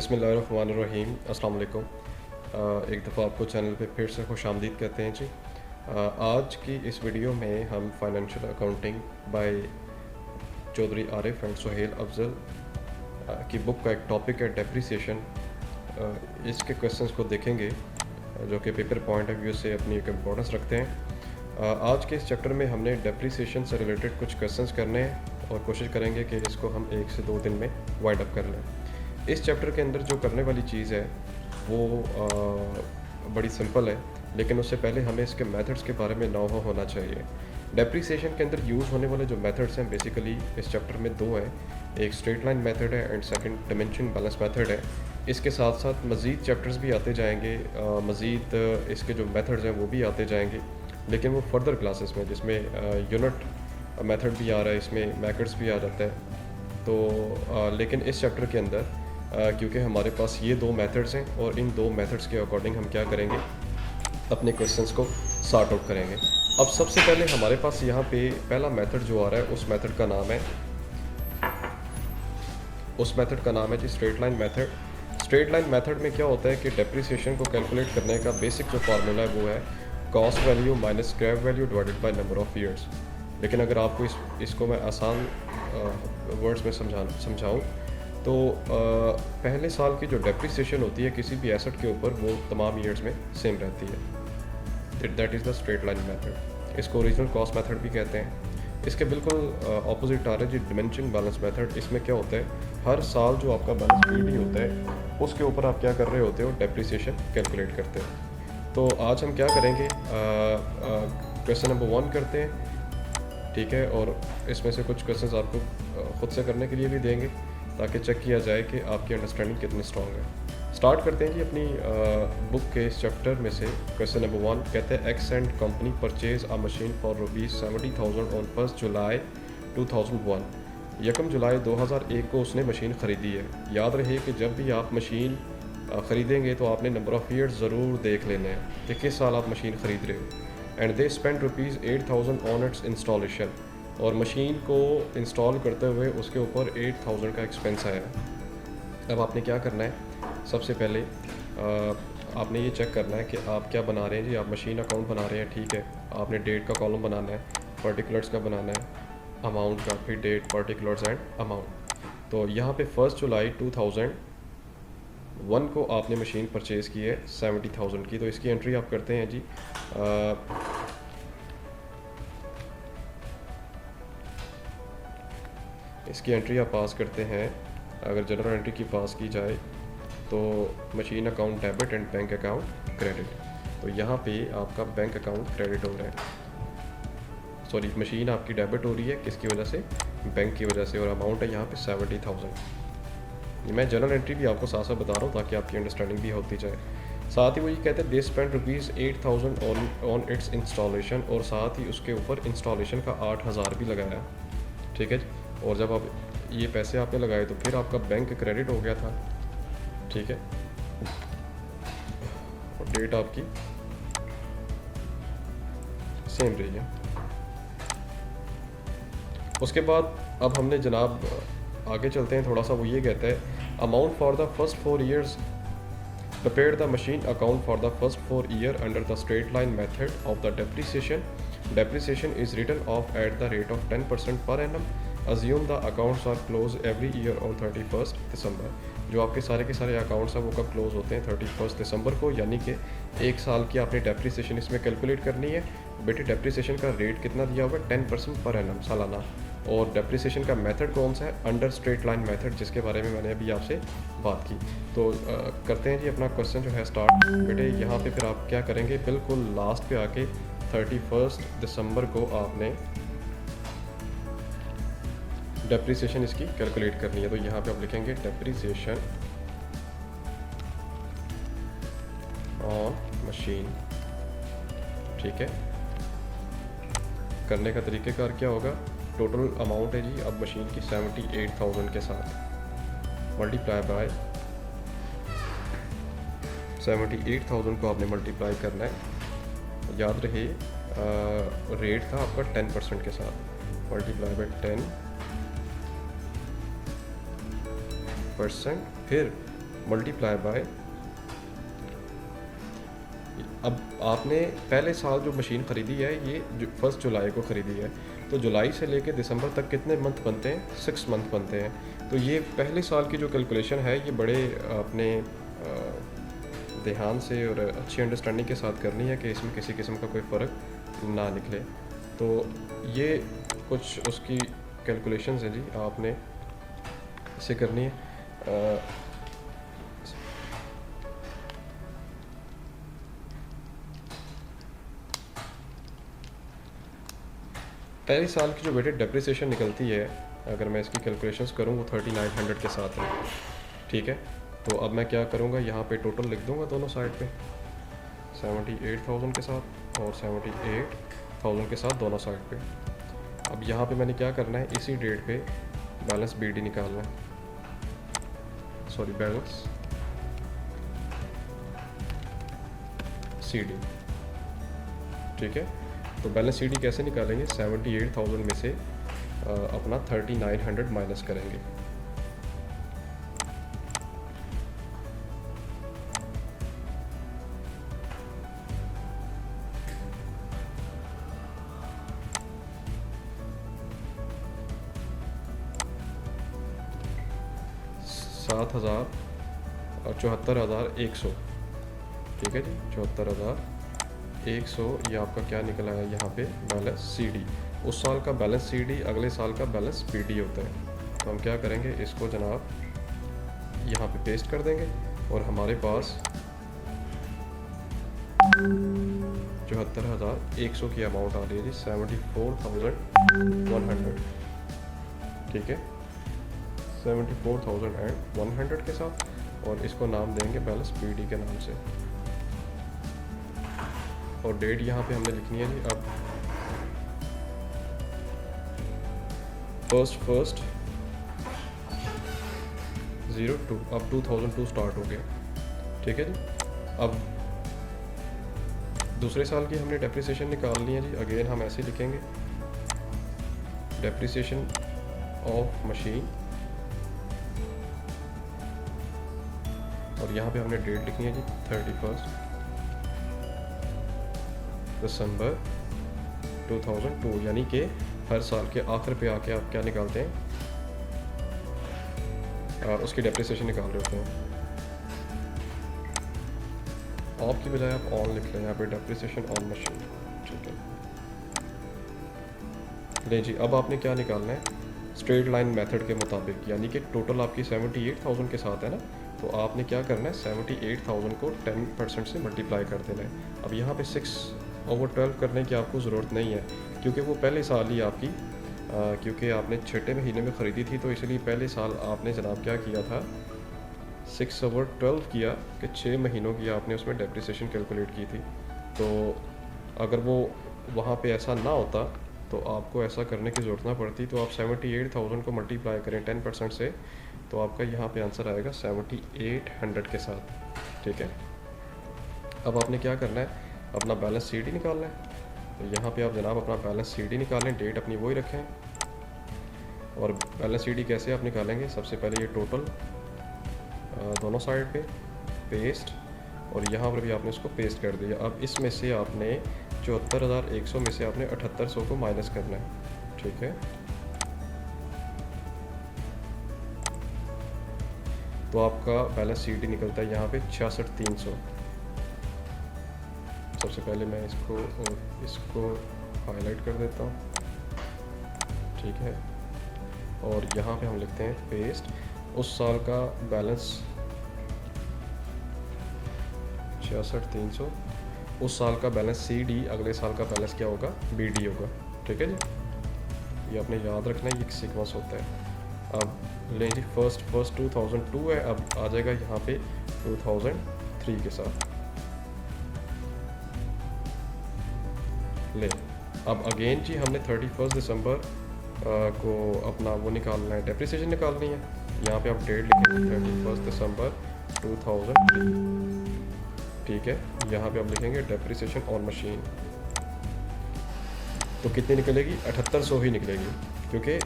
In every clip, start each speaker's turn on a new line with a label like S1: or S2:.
S1: बिस्मिल्लाहिर्रहमानिर्रहीम अस्सलाम वालेकुम। एक दफ़ा आपको चैनल पे फिर से खुशामदीद कहते हैं जी। आज की इस वीडियो में हम financial accounting by Chaudhary Arif and Suhail Afzal की बुक का एक टॉपिक है डेप्रिसिएशन। इसके क्वेश्चंस को देखेंगे जो कि पेपर पॉइंट ऑफ व्यू से अपनी एक इम्पोर्टेंस रखते हैं। आज के इस चैप्टर में हमने डेप्रिसिएशन से रिलेटेड कुछ क्वेश्चंस करने हैं और कोशिश करेंगे कि इसको हम 1 से 2 दिन में वाइंड अप कर लें। इस चैप्टर के अंदर जो करने वाली चीज़ है वो बड़ी सिंपल है, लेकिन उससे पहले हमें इसके मेथड्स के बारे में नॉलेज होना चाहिए। डेप्रिसिएशन के अंदर यूज़ होने वाले जो मेथड्स हैं बेसिकली इस चैप्टर में 2 हैं, एक स्ट्रेट लाइन मेथड है and second dimension balance method है। इसके साथ साथ मज़ीद चैप्टर्स भी आते जाएंगे, मज़ीद इसके जो मेथड्स हैं वो भी आते जाएंगे, लेकिन वो फर्दर क्लासेस में जिसमें यूनिट मेथड भी आ रहा है, इसमें मैकर्स भी आ जाता है। तो लेकिन इस चैप्टर के अंदर क्योंकि हमारे पास ये 2 मेथड्स हैं और इन 2 मेथड्स के अकॉर्डिंग हम क्या करेंगे, अपने क्वेश्चंस को सॉर्ट आउट करेंगे। अब सबसे पहले हमारे पास यहाँ पे पहला मेथड जो आ रहा है उस मेथड का नाम है जी straight line method. Straight line method में क्या होता है कि डेप्रिसिएशन को कैलकुलेट करने का बेसिक जो फार्मूला है वो है cost value minus scrap value divided by number of years. लेकिन अगर आपको इसको मैं आसान वर्ड्स में समझाऊँ तो पहले साल की जो डेप्रिसिएशन होती है किसी भी एसेट के ऊपर वो तमाम ईयर्स में सेम रहती है। That is the straight line method. इसको ओरिजिनल कॉस्ट मेथड भी कहते हैं। इसके बिल्कुल ऑपोजिट आ रहा है जी डायमेंशन बैलेंस मेथड। इसमें क्या होता है, हर साल जो आपका बैलेंस शीट ही होता है उसके ऊपर आप क्या कर रहे होते हो, डेप्रिसिएशन कैलकुलेट करते हो। तो आज हम क्या करेंगे, क्वेश्चन नंबर 1 करते हैं, ठीक है, और इसमें से कुछ क्वेश्चंस आपको ख़ुद से करने के लिए भी देंगे ताकि चेक किया जाए कि आपकी अंडरस्टैंडिंग कितनी स्ट्रॉन्ग है। स्टार्ट करते हैं जी अपनी बुक के इस चैप्टर में से। क्वेश्चन नंबर 1 कहते हैं x and company purchase a machine for ₹70,000 on 1 जुलाई 2001। 1 जुलाई 2001 को उसने मशीन ख़रीदी है। याद रहे कि जब भी आप मशीन ख़रीदेंगे तो आपने नंबर ऑफ़ ईयर्स ज़रूर देख लेने हैं कि किस साल आप मशीन ख़रीद रहे हो। And they spend ₹8,000 on it's installation, और मशीन को इंस्टॉल करते हुए उसके ऊपर 8,000 का एक्सपेंस आया। अब आपने क्या करना है, सबसे पहले आपने ये चेक करना है कि आप क्या बना रहे हैं जी। आप मशीन अकाउंट बना रहे हैं, ठीक है, आपने डेट का कॉलम बनाना है, पर्टिकुलर्स का बनाना है, अमाउंट का, फिर डेट, पर्टिकुलर्स एंड अमाउंट। तो यहाँ पे 1 जुलाई 2001 को आपने मशीन परचेज़ की है 70,000 की। तो इसकी एंट्री आप करते हैं जी, इसकी एंट्री आप पास करते हैं। अगर जनरल एंट्री की पास की जाए तो machine account debit and bank account credit. तो यहाँ पे आपका बैंक अकाउंट क्रेडिट हो रहा है, सॉरी मशीन आपकी डेबिट हो रही है, किसकी वजह से, बैंक की वजह से, और अमाउंट है यहाँ पे 70,000। मैं जनरल एंट्री भी आपको साथ साथ बता रहा हूँ ताकि आपकी अंडरस्टैंडिंग भी होती जाए। साथ ही वो ये कहते हैं they spend ₹8,000 on it's installation, और साथ ही उसके ऊपर इंस्टॉलेशन का 8,000 भी लगाया, ठीक है। और जब आप ये पैसे आपने लगाए तो फिर आपका बैंक क्रेडिट हो गया था, ठीक है, और डेट आपकी सेम रही है। उसके बाद अब हमने जनाब आगे चलते हैं थोड़ा सा। वो ये कहता है amount for the first 4 years prepare the machine account for the first 4 year under the straight line method of the depreciation is written off at the rate of 10% per annum. Assume the accounts are close every year on 31 December. जो आपके सारे के सारे accounts हैं वो कब close होते हैं, 31 दिसंबर को, यानी कि 1 साल की आपने डेप्रिसिएशन इसमें कैलकुलेट करनी है। बेटे डेप्रिसिएशन का रेट कितना दिया हुआ है, 10% पर एनम सालाना। और डेप्रिसिएशन का मेथड कौन सा है, अंडर स्ट्रेट लाइन मेथड, जिसके बारे में मैंने अभी आपसे बात की। तो करते हैं जी अपना क्वेश्चन जो है स्टार्ट। बेटे यहाँ पे फिर आप क्या करेंगे, बिल्कुल लास्ट पे आके 31 दिसंबर को आपने डेप्रिसिएशन इसकी कैलकुलेट करनी है। तो यहाँ पे आप लिखेंगे डेप्रिसिएशन ऑन मशीन, ठीक है। करने का तरीक़ेकार क्या होगा, टोटल अमाउंट है जी अब मशीन की 78,000 के साथ मल्टीप्लाई बाय 78,000 को आपने मल्टीप्लाई करना है। याद रहे रेट था आपका 10% के साथ, मल्टीप्लाई बाय 10%, फिर मल्टीप्लाई बाय, अब आपने पहले साल जो मशीन ख़रीदी है ये 1 जुलाई को ख़रीदी है, तो जुलाई से लेकर दिसंबर तक कितने मंथ बनते हैं? 6 मंथ बनते हैं। तो ये पहले साल की जो कैलकुलेशन है ये बड़े अपने ध्यान से और अच्छी अंडरस्टैंडिंग के साथ करनी है कि इसमें किसी किस्म का कोई फ़र्क ना निकले। तो ये कुछ उसकी कैलकुलेशंस हैं जी, आपने इसे करनी है। पहले साल की जो वेटेड डेप्रिसिएशन निकलती है, अगर मैं इसकी कैलकुलेशंस करूँ वो 3900 के साथ है, ठीक है। तो अब मैं क्या करूँगा, यहाँ पे टोटल लिख दूँगा दोनों साइड पे 78,000 के साथ और 78,000 के साथ दोनों साइड पे। अब यहाँ पे मैंने क्या करना है, इसी डेट पे बैलेंस BD निकालना है, सॉरी बैलेंस CD, ठीक है। तो बैलेंस CD कैसे निकालेंगे, 78,000 में से अपना 3900 माइनस करेंगे। $74,100, ठीक है जी, 74,100 ये आपका क्या निकला है यहाँ पे बैलेंस CD। उस साल का बैलेंस CD अगले साल का बैलेंस BD होता है। तो हम क्या करेंगे, इसको जनाब यहाँ पे पेस्ट कर देंगे और हमारे पास 74,100 की अमाउंट आ रही है जी, 74,100, ठीक है, 74,100 के साथ, और इसको नाम देंगे बैलेंस BD के नाम से। और डेट यहाँ पे हमने लिखनी है जी, अब 1/1/02, अब 2002 स्टार्ट हो गया, ठीक है जी। अब दूसरे साल की हमने डेप्रिसिएशन निकालनी है जी। अगेन हम ऐसे लिखेंगे, डेप्रिसिएशन ऑफ मशीन, और यहाँ पे हमने डेट लिखनी है जी 31 दिसंबर 2002, यानी कि हर साल के आखिर पे आके आप क्या निकालते हैं, उसकी डेप्रिसिएशन निकाल रहे होते हैं। ऑफ की बजाय आप ऑन लिख लें यहाँ पे, डेप्रिसिएशन ऑन मशीन, ठीक है। ले जी, अब आपने क्या निकालना है, स्ट्रेट लाइन मेथड के मुताबिक, यानी कि टोटल आपकी 78,000 के साथ है ना, तो आपने क्या करना है, 78,000 को 10% से मल्टीप्लाई कर देना है। अब यहाँ पे 6/12 करने की आपको ज़रूरत नहीं है, क्योंकि वो पहले साल ही आपकी क्योंकि आपने छठे महीने में ख़रीदी थी, तो इसलिए पहले साल आपने जनाब क्या किया था, 6/12 किया कि 6 महीनों की आपने उसमें डेप्रिसिएशन कैलकुलेट की थी। तो अगर वो वहाँ पे ऐसा ना होता तो आपको ऐसा करने की ज़रूरत ना पड़ती। तो आप 78,000 को मल्टीप्लाई करें 10% से, तो आपका यहाँ पे आंसर आएगा 7800 के साथ, ठीक है। अब आपने क्या करना है, अपना बैलेंस CD निकालना है। तो यहाँ पे आप जनाब अपना बैलेंस CD निकालें, डेट अपनी वही रखें। और बैलेंस CD कैसे आप निकालेंगे, सबसे पहले ये टोटल दोनों साइड पे पेस्ट, और यहाँ पर भी आपने इसको पेस्ट कर दिया। अब इसमें से आपने 74,100 में से आपने 7800 को माइनस करना है, ठीक है। तो आपका बैलेंस CD निकलता है यहाँ पे 66,300। सबसे पहले मैं इसको हाईलाइट कर देता हूँ, ठीक है। और यहाँ पे हम लिखते हैं पेस्ट, उस साल का बैलेंस 66,300, उस साल का बैलेंस CD, अगले साल का बैलेंस क्या होगा, BD होगा, ठीक है जी। ये आपने याद रखना है, ये सीक्वेंस होता है। अब लें जी, फर्स्ट 2002 है, अब आ जाएगा यहाँ पे 2003 के साथ। ले, अब अगेन जी हमने 31 दिसंबर को अपना वो निकालना है, डेप्रिसिएशन निकालनी है। यहाँ पे आप डेट लिखेंगे 31 दिसंबर 2003, ठीक है। यहाँ पे आप लिखेंगे डेप्रिसिएशन ऑन मशीन, तो कितनी निकलेगी, 7800 ही निकलेगी, क्योंकि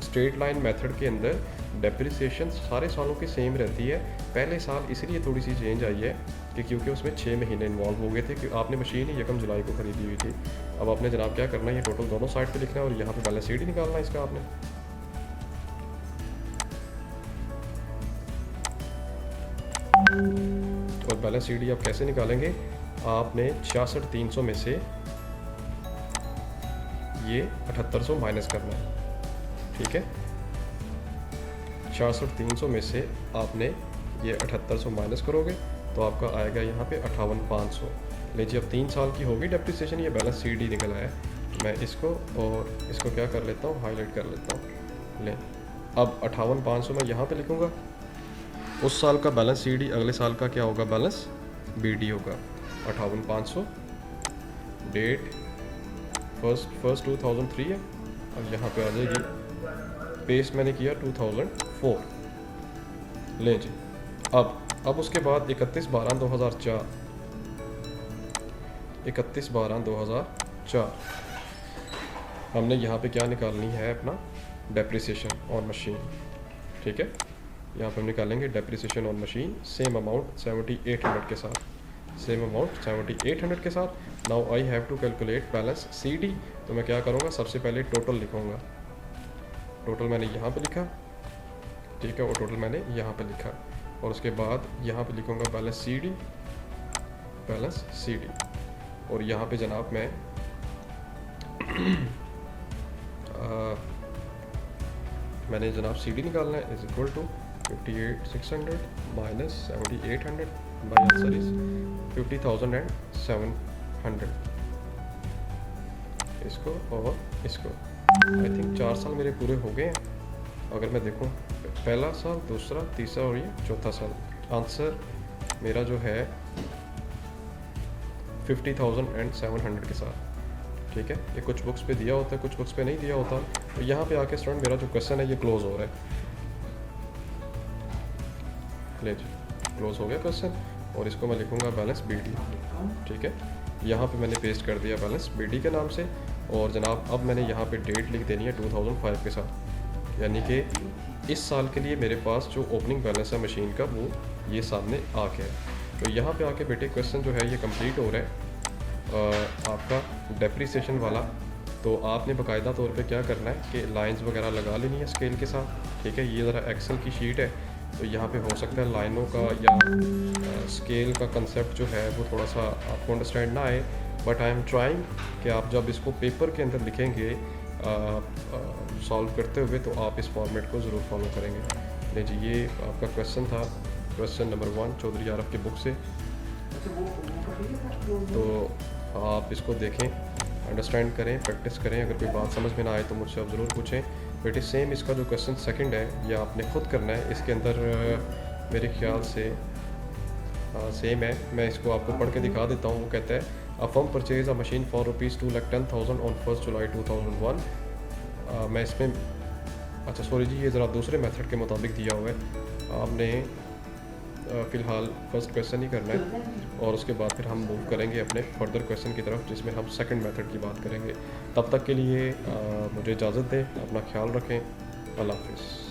S1: स्ट्रेट लाइन मेथड के अंदर डेप्रिसिएशन सारे सालों की सेम रहती है, पहले साल इसलिए थोड़ी सी चेंज आई है कि क्योंकि उसमें 6 महीने इन्वॉल्व हो गए थे, कि आपने मशीन ही 1 जुलाई को ख़रीदी हुई थी। अब आपने जनाब क्या करना है, ये टोटल दोनों साइड पे लिखना है और यहाँ पे बैलेंस शीट ही निकालना है इसका आपने। और बैलेंस शीट आप कैसे निकालेंगे, आपने 66,300 में से ये 7800 माइनस करना है, ठीक है। 66,300 में से आपने ये 7800 माइनस करोगे तो आपका आएगा यहाँ पे 58,500। लीजिए अब 3 साल की होगी डेप्रिसिएशन, ये बैलेंस शीट ही निकल आया। मैं इसको और इसको क्या कर लेता हूँ, हाईलाइट कर लेता हूँ। ले अब 58,500 मैं यहाँ पे लिखूँगा, उस साल का बैलेंस सी डी, अगले साल का क्या होगा, बैलेंस बी डी होगा। 58,500 डेट फर्स्ट 2003 है। अब यहाँ पे आ जाएगी, पेस्ट मैंने किया 2004। ले जी अब उसके बाद 31/12/2004 31/12/2004 हमने यहाँ पे क्या निकालनी है, अपना डेप्रिसिएशन ऑन मशीन, ठीक है। यहाँ पे हम निकालेंगे depreciation on machine, same amount 7800 के साथ, सेम अमाउंट 7800 के साथ। Now I have to calculate balance C D. तो मैं क्या करूँगा, सबसे पहले टोटल लिखूँगा, टोटल मैंने यहाँ पे लिखा, ठीक है, और टोटल मैंने यहाँ पे लिखा, और उसके बाद यहाँ पे लिखूँगा balance C D, balance C D. और यहाँ पे जनाब मैं मैंने जनाब सी डी निकालना है, is equal to 58,600 minus 7,800, my answer is 50,700। इसको और इसको आई थिंक 4 साल मेरे पूरे हो गए हैं, अगर मैं देखूं पहला साल, दूसरा, तीसरा और ये चौथा साल। आंसर मेरा जो है 50,700 के साथ, ठीक है। ये कुछ बुक्स पे दिया होता है, कुछ बुक्स पे नहीं दिया होता। तो यहाँ पे आके स्टूडेंट मेरा जो क्वेश्चन है ये क्लोज हो रहा है, ले जी क्लोज हो गया क्वेश्चन। और इसको मैं लिखूँगा बैलेंस बी डी, ठीक है। यहाँ पे मैंने पेस्ट कर दिया बैलेंस बी डी के नाम से। और जनाब अब मैंने यहाँ पे डेट लिख देनी है 2005 के साथ, यानी कि इस साल के लिए मेरे पास जो ओपनिंग बैलेंस है मशीन का वो ये सामने आ गया है। तो यहाँ पे आके बेटे क्वेश्चन जो है ये कंप्लीट हो रहा है आपका डेप्रिसिएशन वाला। तो आपने बाकायदा तौर पे क्या करना है कि लाइंस वगैरह लगा लेनी है स्केल के साथ, ठीक है। ये ज़रा एक्सेल की शीट है, तो यहाँ पे हो सकता है लाइनों का या स्केल का कंसेप्ट जो है वो थोड़ा सा आपको अंडरस्टैंड ना आए, बट आई एम ट्राइंग कि आप जब इसको पेपर के अंदर लिखेंगे सॉल्व करते हुए, तो आप इस फॉर्मेट को ज़रूर फॉलो करेंगे। नहीं जी, ये आपका क्वेश्चन था, क्वेश्चन नंबर 1 चौधरी आरफ की बुक से। तो आप इसको देखें, अंडरस्टैंड करें, प्रैक्टिस करें। अगर कोई बात समझ में ना आए तो मुझसे आप ज़रूर पूछें। बेटे सेम इसका जो क्वेश्चन सेकंड है ये आपने खुद करना है। इसके अंदर मेरे ख्याल से सेम है, मैं इसको आपको पढ़ के दिखा देता हूँ। वो कहता है a firm purchase a machine for ₹2,10,000 on 1 जुलाई 2001। मैं इसमें अच्छा सॉरी जी, ये ज़रा दूसरे मेथड के मुताबिक दिया हुआ है। आपने फ़िलहाल फर्स्ट क्वेश्चन ही करना है और उसके बाद फिर हम मूव करेंगे अपने फर्दर क्वेश्चन की तरफ, जिसमें हम सेकंड मेथड की बात करेंगे। तब तक के लिए मुझे इजाज़त दें, अपना ख्याल रखें। अल्लाह हाफ़िज़।